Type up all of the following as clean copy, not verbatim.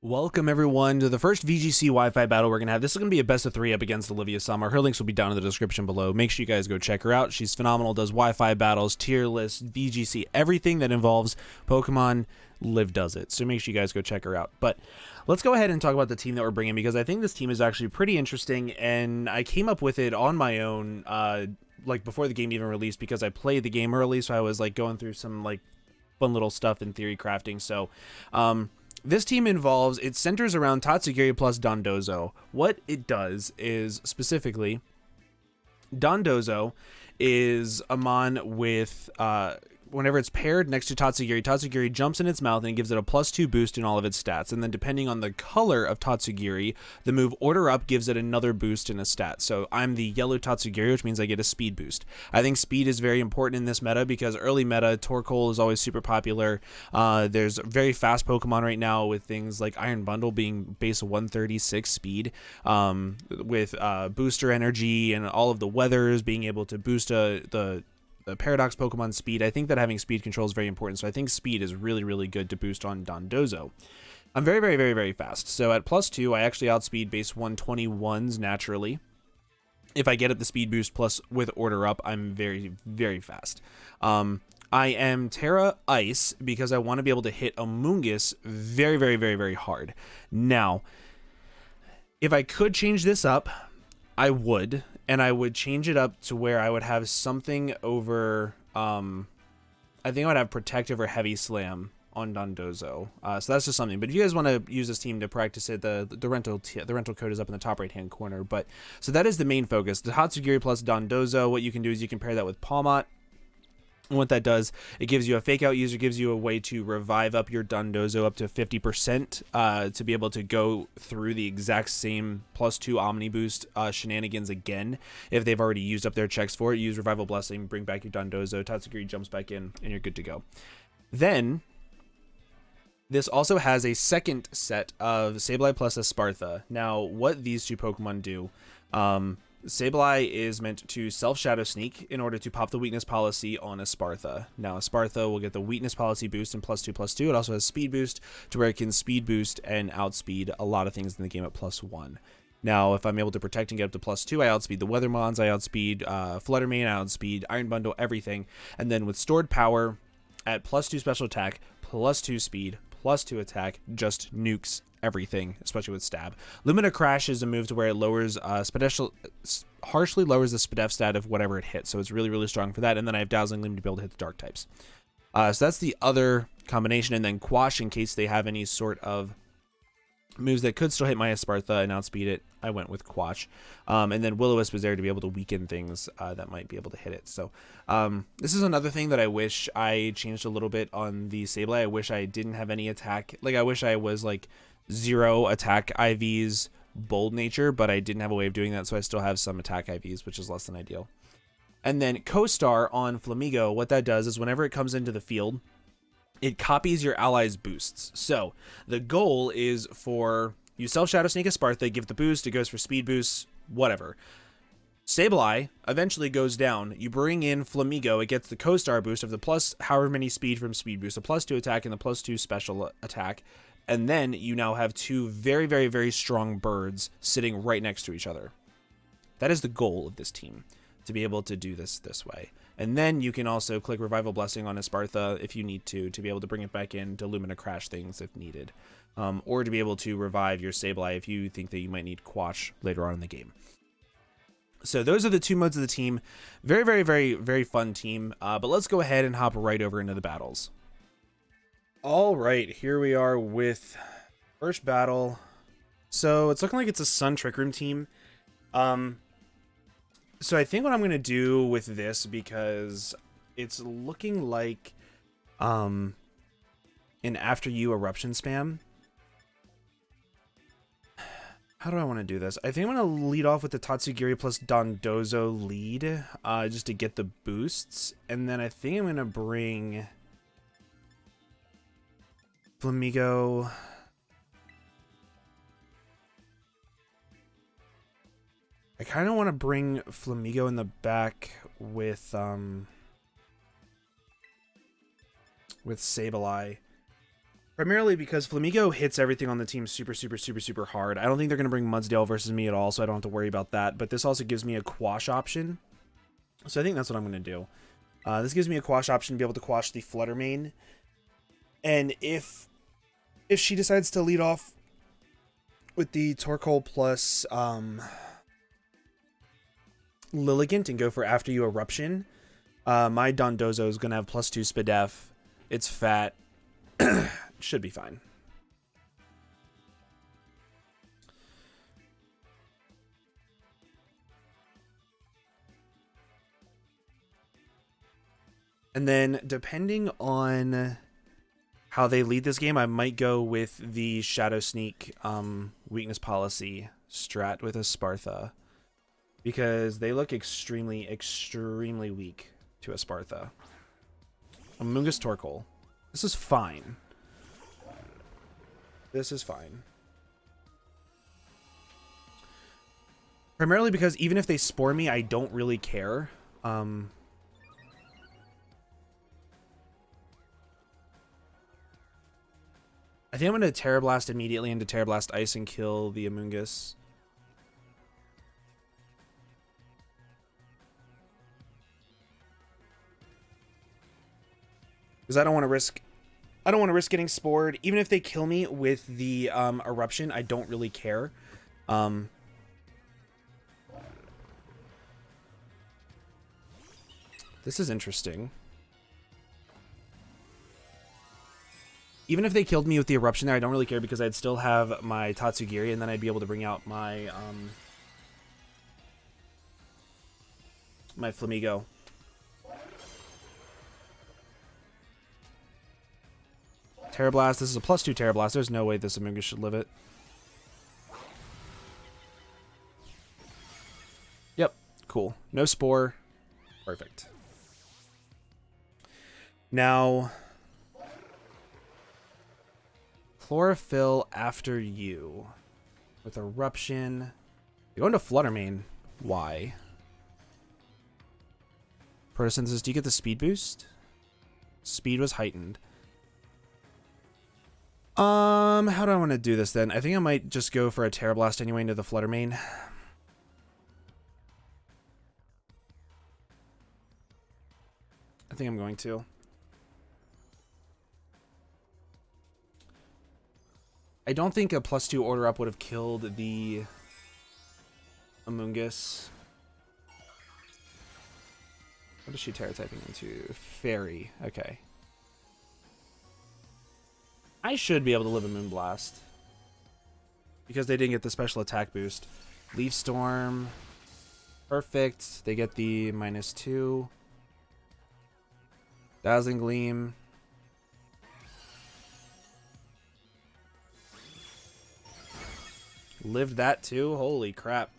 Welcome everyone to the first VGC Wi-Fi battle we're gonna have. This is gonna be a best of 3 up against Olivia Summer. Her links will be down in the description below. Make sure you guys go check her out. She's phenomenal, does Wi-Fi battles, tier lists, VGC, everything that involves Pokemon. Liv does it. So make sure you guys go check her out. But let's go ahead and talk about the team that we're bringing, because I think this team is actually pretty interesting, and I came up with it on my own, like before the game even released, because I played the game early, so I was like going through some like fun little stuff in theory crafting. So, this team it centers around Tatsugiri plus DONDOZO. What it does is, specifically, DONDOZO is a mon with, whenever it's paired next to Tatsugiri, Tatsugiri jumps in its mouth and gives it a +2 boost in all of its stats. And then depending on the color of Tatsugiri, the move Order Up gives it another boost in a stat. So I'm the yellow Tatsugiri, which means I get a speed boost. I think speed is very important in this meta, because early meta, Torkoal is always super popular. There's very fast Pokemon right now with things like Iron Bundle being base 136 speed, with booster energy and all of the weathers being able to boost the Paradox Pokemon speed. I think that having speed control is very important, so I think speed is really, really good to boost on DONDOZO. I'm very, very, very, very fast. So at +2, I actually outspeed base 121s naturally. If I get up the speed boost plus with Order Up, I'm very, very fast. I am Terra Ice because I want to be able to hit Amoonguss very, very, very, very hard. Now, if I could change this up, I would, and I would change it up to where I would have something over, I think I would have Protective or Heavy Slam on DONDOZO. So that's just something. But if you guys want to use this team to practice it, the rental code is up in the top right-hand corner. But so that is the main focus. The Tatsugiri plus DONDOZO, what you can do is you can pair that with Palmot. And what that does, it gives you a fake out user, gives you a way to revive up your DONDOZO up to 50%, to be able to go through the exact same +2 Omni Boost shenanigans again. If they've already used up their checks for it, use Revival Blessing, bring back your DONDOZO, Tatsugiri jumps back in, and you're good to go. Then, this also has a second set of Sableye plus Espartha. Now, what these two Pokemon do, Sableye is meant to self-Shadow Sneak in order to pop the weakness policy on Espartha. Now, Espartha will get the weakness policy boost and +2/+2. It also has speed boost to where it can speed boost and outspeed a lot of things in the game at +1. Now, if I'm able to protect and get up to +2, I outspeed the Weathermons, I outspeed Fluttermane, I outspeed Iron Bundle, everything. And then with stored power at +2 special attack, +2 speed, +2 attack, just nukes everything, especially with stab. Lumina Crash is a move to where it lowers harshly lowers the Spadef stat of whatever it hits, so it's really, really strong for that. And then I have Dazzling Gleam to be able to hit the dark types. So that's the other combination. And then Quash, in case they have any sort of moves that could still hit my Espartha and outspeed it, I went with Quash. And then Will-O-Wisp was there to be able to weaken things that might be able to hit it. So this is another thing that I wish I changed a little bit on the Sableye. I wish I didn't have any attack. Like, I wish I was like 0 attack IVs, bold nature, but I didn't have a way of doing that, so I still have some attack IVs, which is less than ideal. And then Co-Star on Flamigo, what that does is whenever it comes into the field, it copies your allies' boosts. So the goal is for you self-Shadow Sneak Espartha, give the boost, it goes for speed boosts, whatever. Sableye eventually goes down. You bring in Flamigo, it gets the Co-Star boost of the plus however many speed from speed boost, the +2 attack and the +2 special attack. And then you now have two very, very, very strong birds sitting right next to each other. That is the goal of this team, to be able to do this way. And then you can also click Revival Blessing on Espartha if you need to be able to bring it back in to Lumina Crash things if needed. Or to be able to revive your Sableye if you think that you might need Quash later on in the game. So those are the two modes of the team. Very, very, very, very fun team. But let's go ahead and hop right over into the battles. All right, here we are with first battle. So it's looking like it's a Sun Trick Room team. So I think what I'm going to do with this, because it's looking like an After You Eruption spam. How do I want to do this? I think I'm going to lead off with the Tatsugiri plus DONDOZO lead, just to get the boosts. And then I think I'm going to bring Flamigo. I kind of want to bring Flamigo in the back with Sableye. Primarily because Flamigo hits everything on the team super, super, super, super hard. I don't think they're going to bring Mudsdale versus me at all, so I don't have to worry about that. But this also gives me a quash option. So I think that's what I'm going to do. This gives me a quash option to be able to quash the Flutter Mane. And if she decides to lead off with the Torkoal plus Lilligant and go for After You Eruption, my Dondozo is going to have +2 Spadef. It's fat. Should be fine. And then depending on how they lead this game, I might go with the Shadow Sneak weakness policy strat with a Spartha, because they look extremely, extremely weak to a Spartha. Amoonguss Torkoal. This is fine. This is fine. Primarily because even if they spore me, I don't really care. I think I'm going to Terra Blast immediately into Terra Blast Ice and kill the Amoonguss. Because I don't want to risk getting spored. Even if they kill me with the eruption, I don't really care. This is interesting. Even if they killed me with the eruption there, I don't really care, because I'd still have my Tatsugiri, and then I'd be able to bring out my my Flamigo. Terra Blast. This is a +2 Terra Blast. There's no way this Amoonguss should live it. Yep. Cool. No Spore. Perfect. Now, Chlorophyll After You with Eruption. You're going to Flutter Mane. Why? Photosynthesis. Do you get the speed boost? Speed was heightened. How do I want to do this then? I think I might just go for a Terra Blast anyway into the Flutter Mane. I think I'm going to. I don't think a +2 order up would have killed the Amoonguss. What is she Terra typing into? Fairy. Okay. I should be able to live a Moonblast, because they didn't get the special attack boost. Leaf Storm. Perfect. They get the -2. Dazzling Gleam. Lived that too? Holy crap.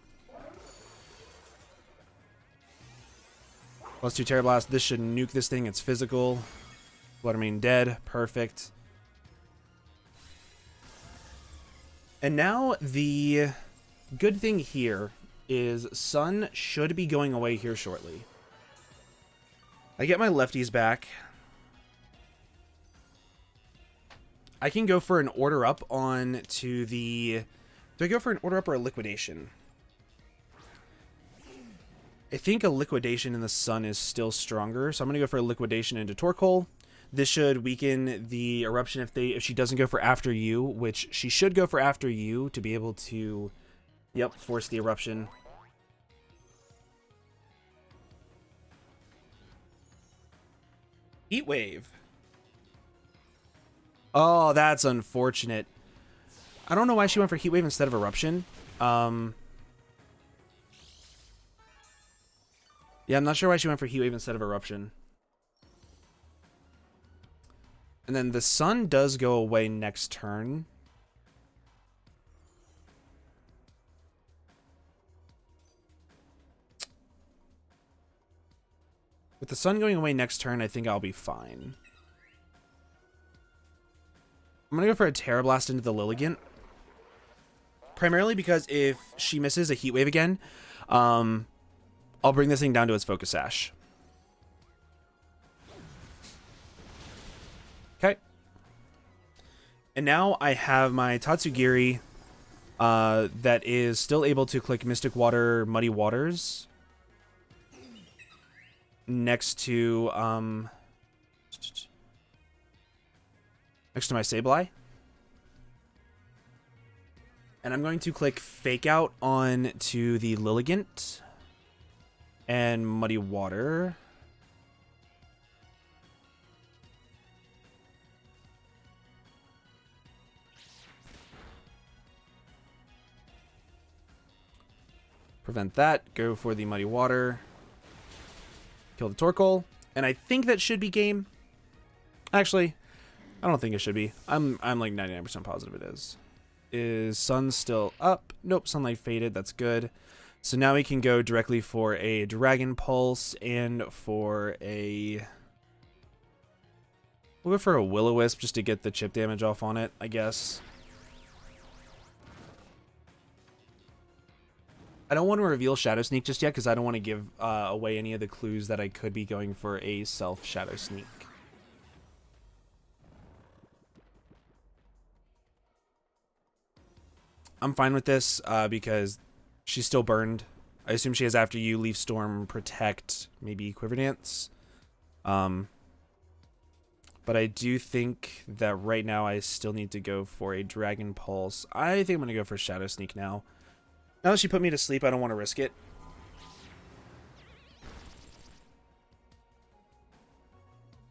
+2 Terra Blast. This should nuke this thing. It's physical. Flutter Mane dead. Perfect. And now the good thing here is Sun should be going away here shortly. I get my lefties back. I can go for an order up on to the... Do I go for an order up or a liquidation? I think a liquidation in the Sun is still stronger, so I'm going to go for a liquidation into Torkoal. This should weaken the eruption if she doesn't go for After You, which she should go for After You to be able to, yep, force the eruption. Heat Wave. Oh, that's unfortunate. I don't know why she went for Heat Wave instead of Eruption. Yeah, I'm not sure why she went for Heat Wave instead of Eruption. And then the Sun does go away next turn. With the Sun going away next turn, I think I'll be fine. I'm going to go for a Terra Blast into the Lilligant. Primarily because if she misses a Heat Wave again, I'll bring this thing down to its Focus Sash. Okay. And now I have my Tatsugiri that is still able to click Mystic Water, Muddy Waters next to my Sableye. And I'm going to click Fake Out on to the Lilligant and Muddy Water. Prevent that. Go for the Muddy Water. Kill the Torkoal. And I think that should be game. Actually, I don't think it should be. I'm like 99% positive it is. Is sun still up? Nope, sunlight faded. That's good. So now we can go directly for a Dragon Pulse and for a... We'll go for a Will-O-Wisp just to get the chip damage off on it, I guess. I don't want to reveal Shadow Sneak just yet because I don't want to give away any of the clues that I could be going for a self Shadow Sneak. I'm fine with this because she's still burned. I assume she has After You, Leaf Storm, Protect, maybe Quiver Dance. But I do think that right now I still need to go for a Dragon Pulse. I think I'm going to go for Shadow Sneak now. Now that she put me to sleep, I don't want to risk it.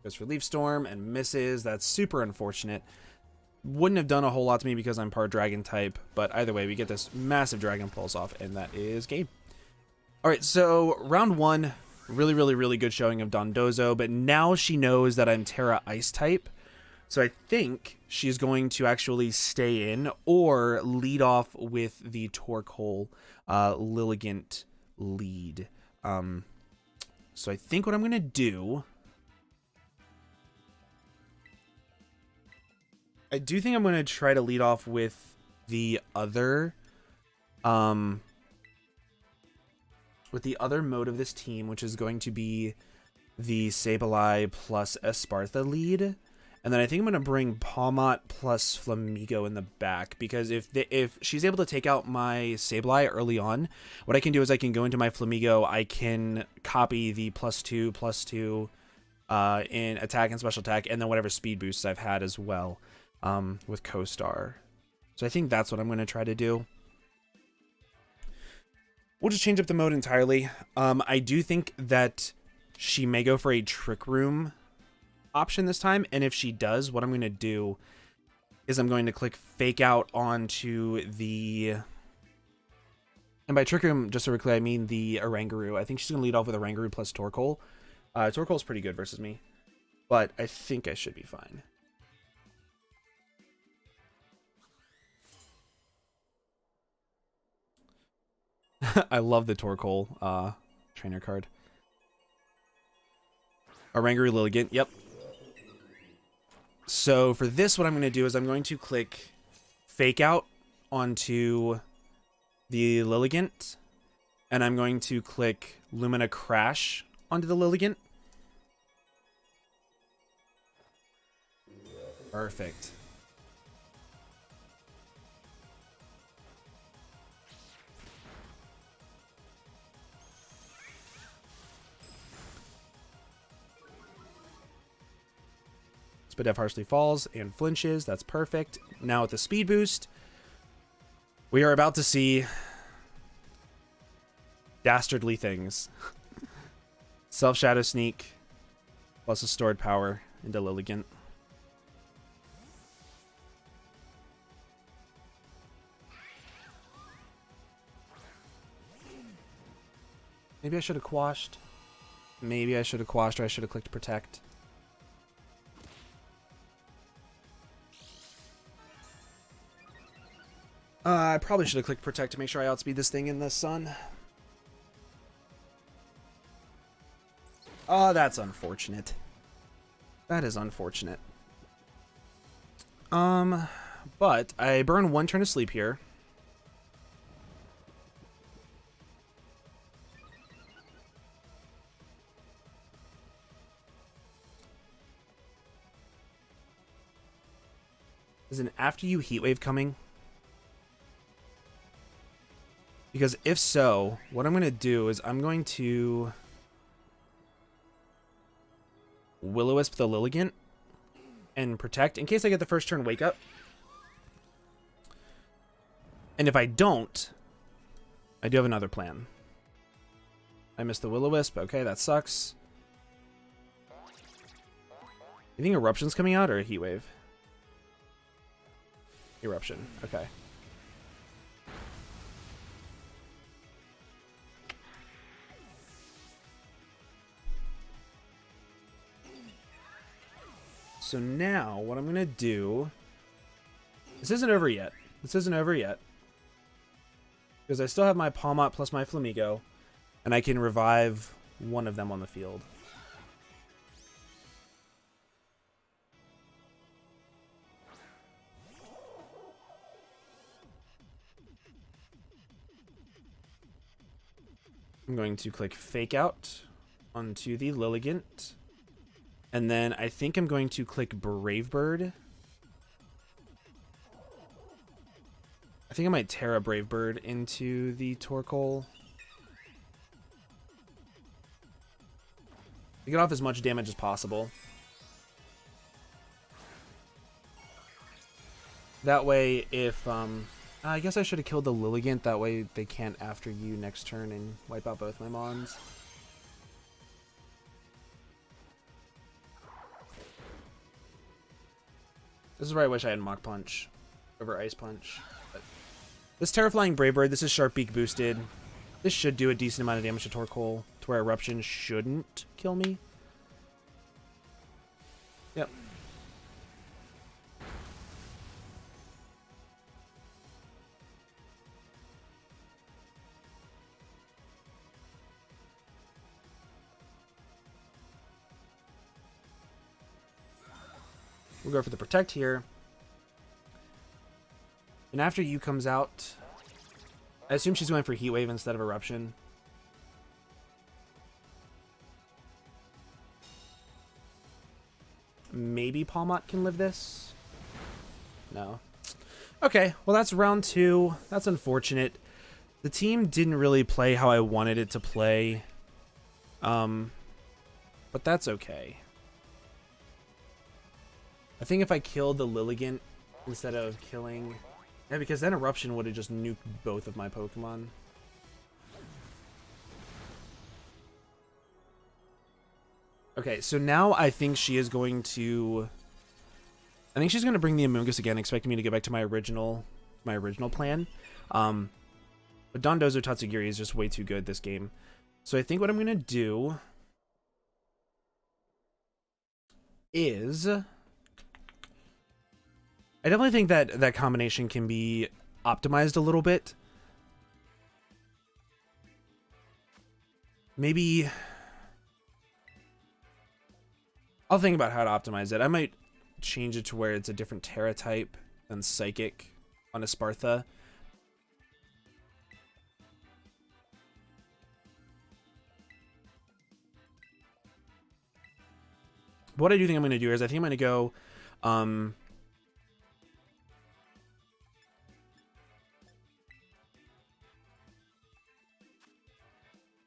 Goes for Leaf Storm and misses. That's super unfortunate. Wouldn't have done a whole lot to me because I'm part Dragon type, but either way, we get this massive Dragon Pulse off, and that is game. All right, so round one, really good showing of Dondozo, but now she knows that I'm Terra Ice type, so I think she's going to actually stay in or lead off with the Torkoal Lilligant lead. So I think what I'm going to do... I do think I'm going to try to lead off with the other mode of this team, which is going to be the Sableye plus Espartha lead. And then I think I'm going to bring Pawmot plus Flamigo in the back, because if she's able to take out my Sableye early on, what I can do is I can go into my Flamigo, I can copy the +2/+2 in attack and special attack, and then whatever speed boosts I've had as well. With Co-Star. So I think that's what I'm going to try to do. We'll just change up the mode entirely. I do think that she may go for a Trick Room option this time, and if she does, what I'm going to do is I'm going to click Fake Out onto the... And by Trick Room, just so we're clear, I mean the Oranguru. I think she's going to lead off with Oranguru plus Torkoal. Torkoal's pretty good versus me, but I think I should be fine. I love the Torkoal trainer card. Oranguru Lilligant, yep. So for this, what I'm going to do is I'm going to click Fake Out onto the Lilligant, and I'm going to click Lumina Crash onto the Lilligant. Perfect. Spadef harshly falls and flinches. That's perfect. Now with the speed boost, we are about to see dastardly things. Self Shadow Sneak plus a stored power into Lilligant. Maybe I should have quashed. Maybe I should have quashed, or I should have clicked Protect. I probably should have clicked Protect to make sure I outspeed this thing in the sun. Oh, that's unfortunate. That is unfortunate. But I burn one turn of sleep here. Is an after you heat wave coming? Because if so, what I'm going to do is I'm going to Will-O-Wisp the Lilligant and protect in case I get the first turn wake up. And if I don't, I do have another plan. I missed the Will-O-Wisp. Okay, that sucks. You think Eruption's coming out or a Heat Wave? Eruption. Okay. So now what I'm going to do... This isn't over yet. This isn't over yet. Because I still have my Palmot plus my Flamigo. And I can revive one of them on the field. I'm going to click Fake Out onto the Lilligant. And then I think I'm going to click Brave Bird. I think I might Terra Brave Bird into the Torkoal. To get off as much damage as possible. That way, if... I guess I should have killed the Lilligant. That way they can't after you next turn and wipe out both my Mons. This is where I wish I had Mach Punch over Ice Punch. But this Terraflying Brave Bird, this is Sharp Beak boosted. This should do a decent amount of damage to Torkoal, to where Eruption shouldn't kill me. Yep. We'll go for the Protect here. And after you comes out, I assume she's going for Heat Wave instead of Eruption. Maybe Palmot can live this? No. Okay, well that's round 2. That's unfortunate. The team didn't really play how I wanted it to play. But that's okay. I think if I killed the Lilligant instead of killing... Yeah, because then Eruption would have just nuked both of my Pokemon. Okay, so now I think she is going to... I think she's going to bring the Amoonguss again, expecting me to go back to my original plan. But Dondozo Tatsugiri is just way too good this game. So I think what I'm going to do is... I definitely think that that combination can be optimized a little bit. Maybe... I'll think about how to optimize it. I might change it to where it's a different Terra type than Psychic on Espartha. What I do think I'm going to do is I think I'm going to go...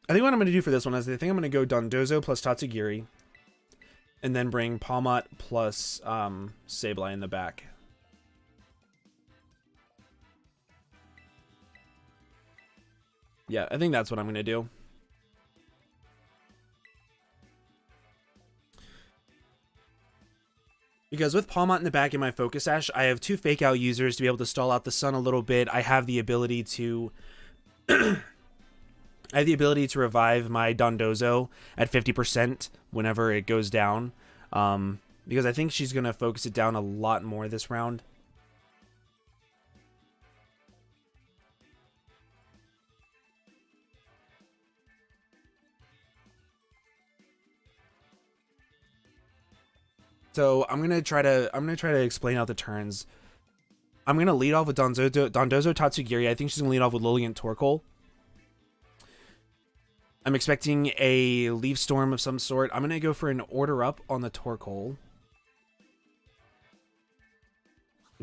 I think what I'm going to do for this one is I think I'm going to go Dondozo plus Tatsugiri. And then bring Palmot plus Sableye in the back. Yeah, I think that's what I'm going to do. Because with Palmot in the back in my Focus Sash, I have 2 Fake Out users to be able to stall out the sun a little bit. I have the ability to... I have the ability to revive my Dondozo at 50% whenever it goes down. Because I think she's going to focus it down a lot more this round. So I'm going to try to explain out the turns. I'm going to lead off with Dondozo Tatsugiri. I think she's going to lead off with Lilligant Torkoal. I'm expecting a Leaf Storm of some sort. I'm going to go for an Order Up on the Torkoal.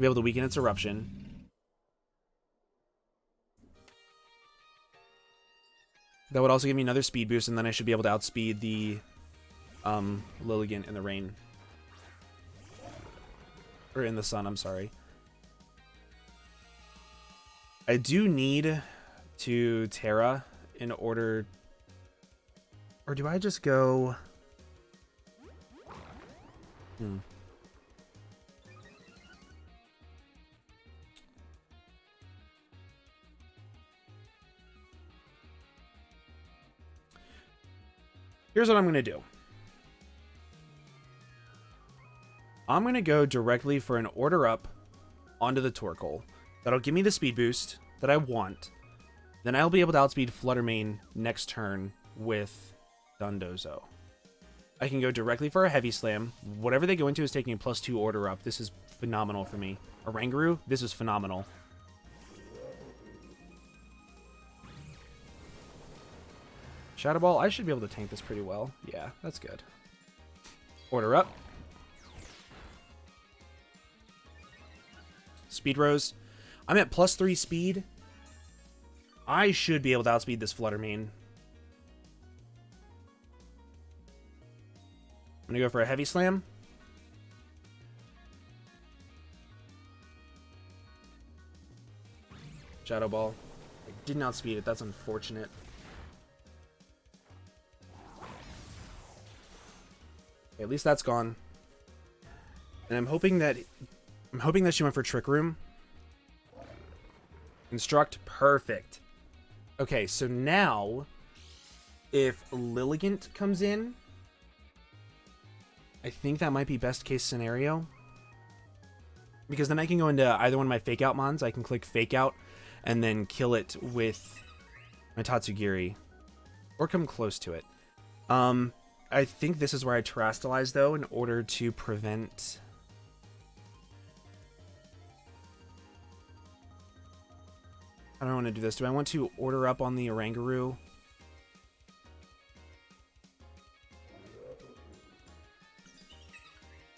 be able to weaken its eruption. That would also give me another speed boost, and then I should be able to outspeed the Lilligant in the rain. Or in the sun, I'm sorry. I do need to Terra in order... Or do I just go... Here's what I'm going to do. I'm going to go directly for an order up onto the Torkoal. That'll give me the speed boost that I want. Then I'll be able to outspeed Fluttermane next turn with DONDOZO. I can go directly for a Heavy Slam. Whatever they go into is taking a +2 order up. This is phenomenal for me. Oranguru, this is phenomenal. Shadow Ball, I should be able to tank this pretty well. Yeah, that's good. Order up. Speed Rose. I'm at +3 speed. I should be able to outspeed this Fluttermane. I'm going to go for a Heavy Slam. Shadow Ball. I didn't outspeed it. That's unfortunate. Okay, at least that's gone. And I'm hoping that she went for Trick Room. Instruct, perfect. Okay, so now if Lilligant comes in, I think that might be best case scenario. Because then I can go into either one of my Fake Out Mons. I can click Fake Out and then kill it with my Tatsugiri. Or come close to it. I think this is where I Terastallize, though, in order to prevent... I don't want to do this. Do I want to order up on the Oranguru?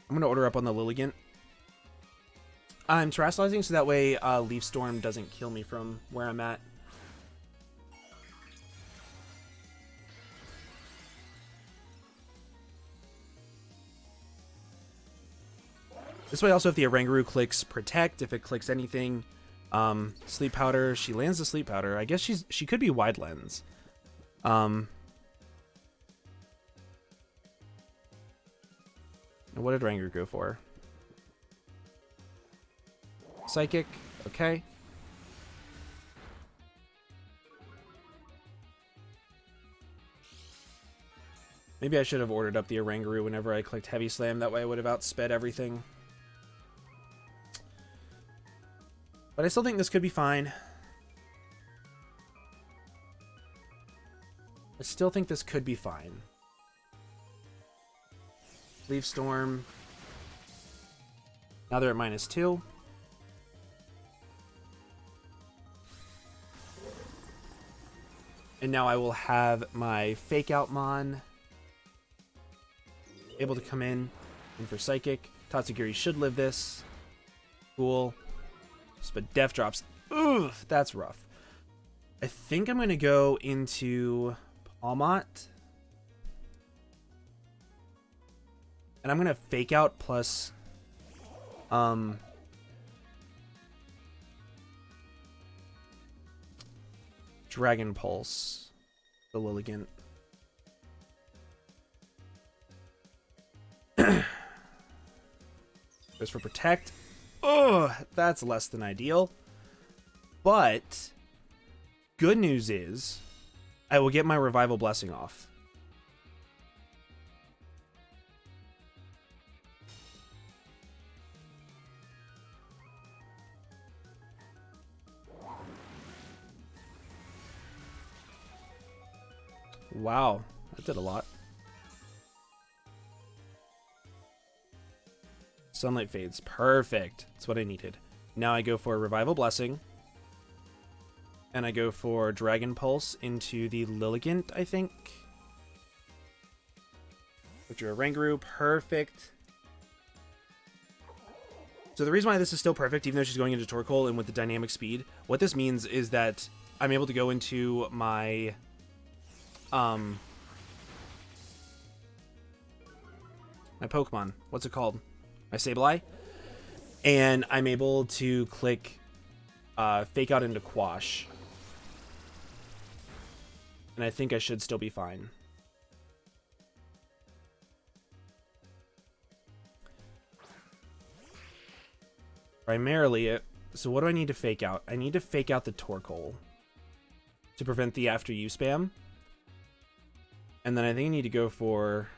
I'm going to order up on the Lilligant. I'm Terastallizing so that way Leaf Storm doesn't kill me from where I'm at. This way also if the Oranguru clicks Protect, if it clicks anything, Sleep Powder, she lands the Sleep Powder. I guess she could be Wide Lens. What did Oranguru go for? Psychic, okay. Maybe I should have ordered up the Oranguru whenever I clicked Heavy Slam. That way I would have outsped everything. But I still think this could be fine. I still think this could be fine. Leaf Storm. Now they're at -2. And now I will have my Fake Out Mon able to come in for Psychic. Tatsugiri should live this. Cool. But Death Drops. Ugh, that's rough. I think I'm going to go into Palmot. And I'm going to Fake Out plus... Dragon Pulse. The Lilligant. Goes for Protect. Oh, that's less than ideal. But good news is I will get my Revival Blessing off. Wow, that did a lot. Sunlight Fades. Perfect. That's what I needed. Now I go for Revival Blessing. And I go for Dragon Pulse into the Lilligant, I think. Put your Oranguru. Perfect. So the reason why this is still perfect, even though she's going into Torkoal and with the dynamic speed, what this means is that I'm able to go into my my Pokemon. What's it called? My Sableye. And I'm able to click Fake Out into Quash. And I think I should still be fine. Primarily, so what do I need to fake out? I need to fake out the Torkoal to prevent the after you spam. And then I think I need to go for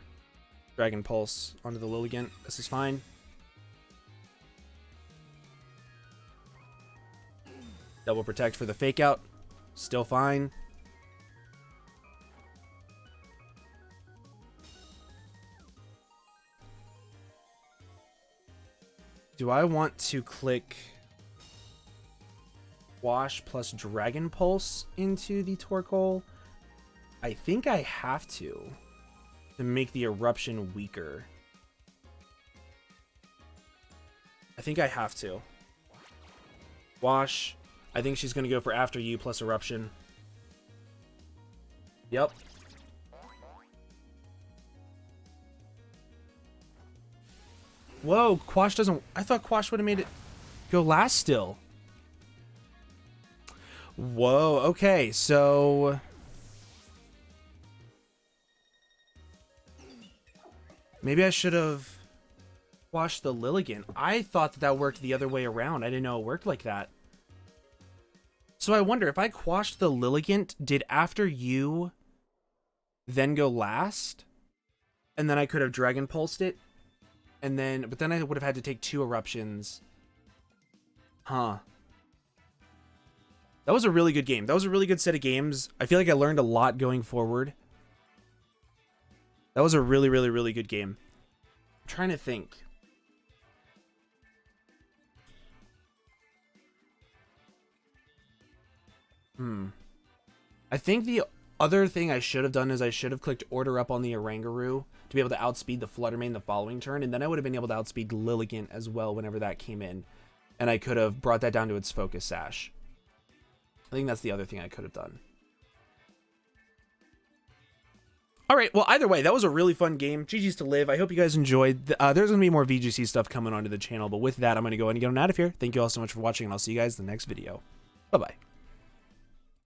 Dragon Pulse onto the Lilligant. This is fine. Double protect for the fake out. Still fine. Do I want to click Wash plus Dragon Pulse into the Torkoal? I think I have to make the Eruption weaker. I think I have to. Wash. I think she's going to go for After You plus Eruption. Yep. Whoa, Quash doesn't... I thought Quash would have made it go last still. Whoa, okay, so... maybe I should have Quashed the Lilligant. I thought that worked the other way around. I didn't know it worked like that. So I wonder, if I Quashed the Lilligant, did After You then go last? And then I could have Dragon Pulsed it? And then, but then I would have had to take 2 eruptions. Huh. That was a really good game. That was a really good set of games. I feel like I learned a lot going forward. That was a really, really, really good game. I'm trying to think. I think the other thing I should have done is I should have clicked Order Up on the Oranguru to be able to outspeed the Fluttermane the following turn, and then I would have been able to outspeed Lilligant as well whenever that came in, and I could have brought that down to its Focus Sash. I think that's the other thing I could have done. All right, well, either way, that was a really fun game. GG's to live. I hope you guys enjoyed. There's going to be more VGC stuff coming onto the channel, but with that, I'm going to go ahead and get on out of here. Thank you all so much for watching, and I'll see you guys in the next video. Bye-bye.